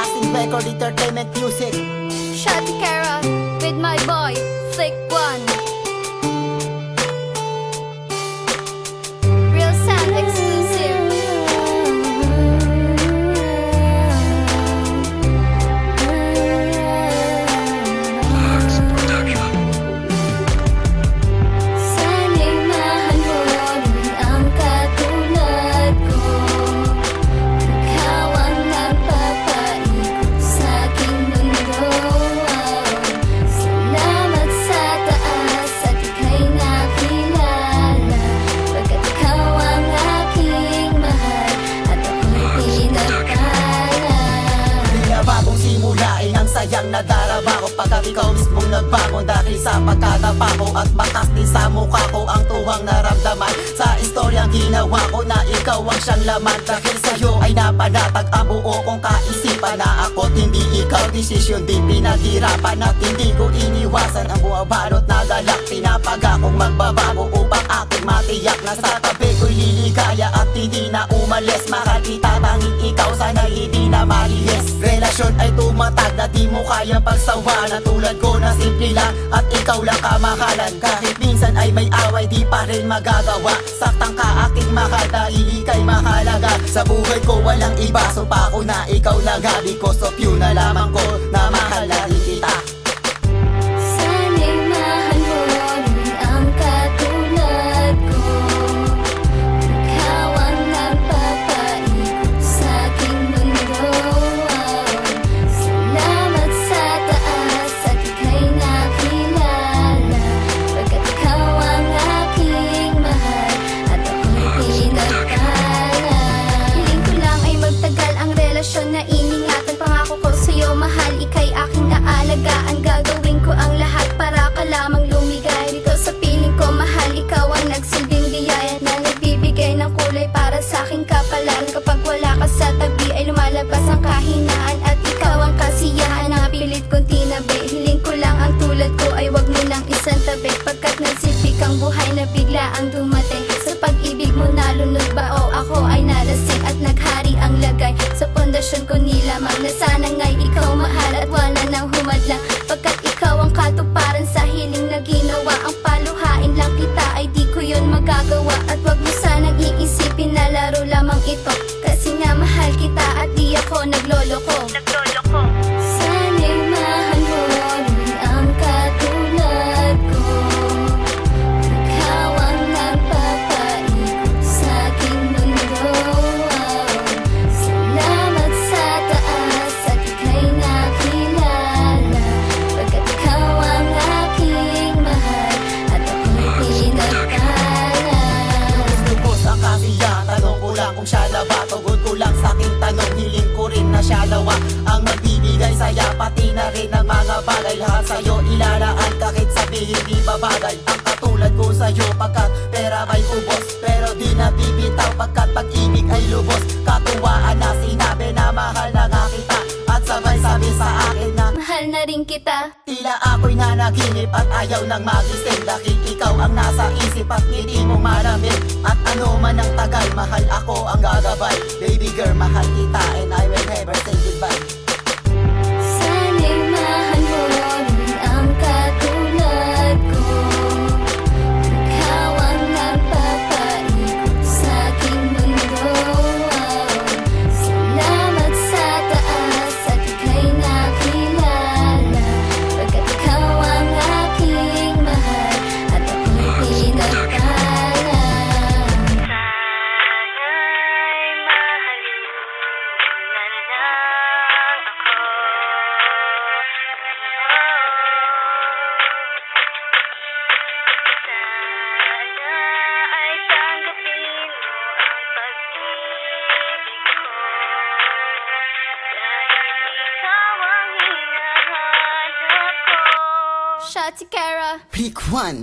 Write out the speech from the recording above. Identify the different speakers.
Speaker 1: Hustling Record Entertainment Music.
Speaker 2: Shotty Kara with my boy, Flick One. Real sound exclusive. Sana'y mahal mo rin ang katulad ko. Ikaw ang nagpapaikot sa aking mundo. Salamat sa taas at ika'y nakilala, pagkat ikaw ang aking mahal at ako'y pinagpala.
Speaker 1: Di na bagong simulain ang sayang nadarama ko, pagkat ikaw mismong nagbangon dahil sa pagkatapa ko. At bakas din sa mukha ko ang tuwang naramdaman sa istoryang ginawa ko, na ikaw ang siyang laman. Dahil sa'yo ay napanatag ang buo kong kaisipan, na ako't hindi ikaw, desisyon din pinaghirapan. At hindi ko iniwasan ang bumabalot na galak, pinapaga kong magbabago upang aking matiyak na sa tabi ko'y liligaya at hindi na umalis. Mahal kita, tanging ikaw, sana'y hindi na malihis. Relasyon ay tumatag na di mo kayang pagsawanan, tulad ko na simple lang at ikaw lang kamahalan. Kahit minsan ay may away, di pa rin magagawa. Saktang ka aking mahal dahil ika'y mahalaga. Sa buhay ko walang iba, sumpa ko na ikaw lang. Because of you na lamang ko na mahal na rin kita.
Speaker 2: Sana'y mahal mo rin ang katulad ko. Ikaw ang nagpapaikot sa aking mundo. Salamat sa taas at ika'y nakilala, pagkat ikaw ang aking mahal at ako'y pinagpala. Hiling ko lang ay magtagal ang relasyon na iningatan. Pangako ko sa'yo, mahal, ika'y aking aalagaan. Gagawin ko ang lahat para ka lamang lumigay. Dito sa piling ko, mahal, ikaw ang nagsilbing biyaya na nagbibigay ng kulay para sa aking kapalaran. Kapag wala ka sa tabi ay lumalabas ang kahinaan, at ikaw ang kasiyahan na pilit kong tinabi. Hiling ko lang ang tulad ko ay wag mo nang isang tabi, pagkat nagsipik ang buhay na bigla ang dumating. Sa pag-ibig mo nalunod ba o ako ay nalasing, at naghari ang lagay sa pundasyon ko nilamang, na sana nga'y ikaw mahal at wala nang humadlang, pagkat ikaw ang katuparan sa hiling na ginawa. Ang paluhain lang kita ay di ko yun magagawa, at wag mo sanang iisipin na laro lamang ito, kasi nga mahal kita at di ako nagloloko. Sana'y mahal mo rin ang katulad ko. Ikaw ang nagpapaikot sa aking mundo. Salamat sa taas at ika'y nakilala, pagkat ikaw ang aking mahal at ako'y pinagpala.
Speaker 1: Gusto ko sa kasiyahan, tanong ko lang kung siya na ba. Tugod ko lang sa aking tanong, hiling ko rin na siya lawa ang magbibigay saya, pati na rin ang mga bagay. Lahat sa'yo ilalaan, kahit sabihin di babagay. Ang katulad ko sa'yo, pagkat pera may ubos, pero di na bibitaw pagkat pag-ibig ay lubos. Katuwaan na sinabi na mahal na nga kita, at sabay sabi sa akin na
Speaker 2: Mahal na rin kita.
Speaker 1: tila ako'y nanaginip at ayaw nang magising, dahil ikaw ang nasa isip at hindi mo malamig. At ano man ang tagal, mahal ako ang gagabay. Baby girl, mahal kita and I will never say goodbye.
Speaker 2: Sana'y mahal mo rin ang katulad ko. Ikaw ang nagpapaikot sa aking mundo. Salamat sa taas at ika'y nakilala, pagkat ikaw ang aking mahal at ako'y pinagpala. Sana'y mahalin na lang ako. Sana ay tanggapin mo ang pag-ibig ko, dahil ikaw ang hinahanap ko. Shotty Kara.
Speaker 1: Pick one.